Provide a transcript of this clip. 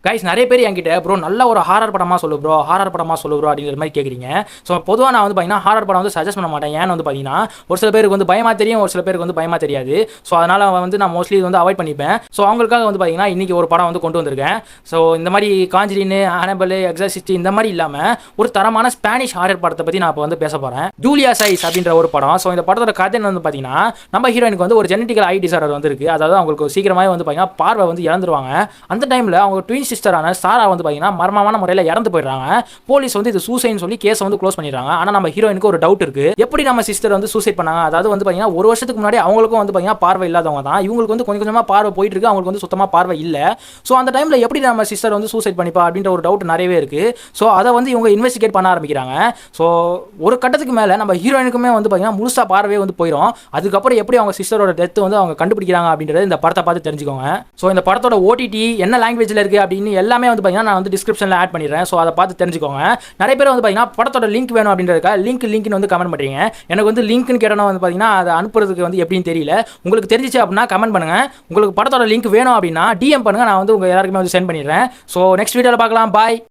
Guys நிறைய பேர் என்கிட்ட ப்ரோ நல்ல ஒரு ஹாரர் படமாக சொல்லு ப்ரோ அப்படிங்கிற மாதிரி கேட்குறீங்க. ஸோ பொதுவாக நான் வந்து பார்த்தீங்கன்னா ஹாரர் படம் வந்து சஜஸ்ட் பண்ண மாட்டேன். ஏன்னு வந்து பார்த்தீங்கன்னா ஒரு சில பேருக்கு வந்து பயமாக தெரியும், ஒரு சில பேருக்கு வந்து பயமாக தெரியாது. ஸோ அதனால் வந்து நான் மோஸ்ட்லி வந்து அவாய்ட் பண்ணிப்பேன். ஸோ அவங்களுக்காக வந்து பார்த்தீங்கன்னா இன்றைக்கி ஒரு படம் வந்து கொண்டு வந்திருக்கேன். ஸோ இந்த மாதிரி காஞ்சிரின், ஆனபல், எக்ஸாசிஸ்ட் இந்த மாதிரி இல்லாமல் ஒரு தரமான ஸ்பானிஷ் ஹாரர் படத்தை பற்றி நான் இப்போ வந்து பேச போகிறேன். ஜூலியா சைஸ் அப்படின்ற ஒரு படம். ஸோ இந்த படத்தோட கதை வந்து பார்த்தீங்கன்னா நம்ம ஹீரோயினுக்கு வந்து ஒரு ஜெனட்டிக்கல் ஐ டிசார்டர் வந்து இருக்குது. அதாவது அவங்களுக்கு சீக்கிரமாகவே வந்து பார்த்தீங்கன்னா பார்வை வந்து இழந்துருவாங்க. அந்த டைமில் அவங்க ட்வின் சிஸ்டரான சாரா வந்து பார்த்தீங்கன்னா மர்மமான முறையில் இறந்து போயிடுறாங்க. போலீஸ் வந்து இது சூசைட்னு சொல்லி கேஸை வந்து க்ளோஸ் பண்ணிடுறாங்க. ஆனால் நம்ம ஹீரோயினுக்கு ஒரு டவுட் இருக்கு, எப்படி நம்ம சிஸ்டர் வந்து சூசைட் பண்ணாங்க. அதாவது வந்து பார்த்தீங்கன்னா ஒரு வருஷத்துக்கு முன்னாடி அவங்களுக்கும் வந்து பார்த்தீங்கன்னா பார்வை இல்லாதவங்க தான். இவங்களுக்கு வந்து கொஞ்சம் கொஞ்சமாக பார்வை போயிட்டு இருக்கு, அவங்களுக்கு வந்து சுத்தமாக பார்வை இல்லை. ஸோ அந்த டைமில் எப்படி நம்ம சிஸ்டர் வந்து சூசைட் பண்ணிப்பா அப்படின்ற ஒரு டவுட் நிறையவே இருக்கு. ஸோ அதை வந்து இவங்க இன்வெஸ்டிகேட் பண்ண ஆரம்பிக்கிறாங்க. ஸோ ஒரு கட்டத்துக்கு மேலே நம்ம ஹீரோயினுக்குமே வந்து பார்த்தீங்கன்னா முழுசா பார்வையே வந்து போயிடும். அதுக்கப்புறம் எப்படி அவங்க சிஸ்டரோட டெத் வந்து அவங்க கண்டுபிடிக்கிறாங்க அப்படின்றது இந்த படத்தை பார்த்து தெரிஞ்சுக்கோங்க. ஸோ இந்த படத்தோட ஓடிடி என்ன லாங்குவேஜில் இருக்குது அப்படின்னு எல்லாமே வந்து பார்த்தீங்கன்னா நான் வந்து டிஸ்கிரிப்ஷனில் ஆட் பண்ணிடுறேன். ஸோ அதை பார்த்து தெரிஞ்சுக்கோங்க. நிறைய பேர் வந்து பார்த்தீங்கன்னா படத்தோட லிங்க் வேணும் அப்படின்றதுக்கா லிங்க்னு வந்து கமெண்ட் பண்ணுறீங்க. எனக்கு வந்து லிங்க்னு கேட்டோன்னா வந்து பார்த்தீங்கன்னா அதை அனுப்புறதுக்கு வந்து எப்படின்னு தெரியல. உங்களுக்கு தெரிஞ்சிச்சு அப்படின்னா கமெண்ட் பண்ணுங்க. உங்களுக்கு படத்தோட லிங்க் வேணும் அப்படின்னா டிஎம் பண்ணுங்க, நான் வந்து உங்கள் எல்லாருக்குமே வந்து சென்ட் பண்ணிடுறேன். ஸோ நெக்ஸ்ட் வீடியோவில் பார்க்கலாம். பாய்.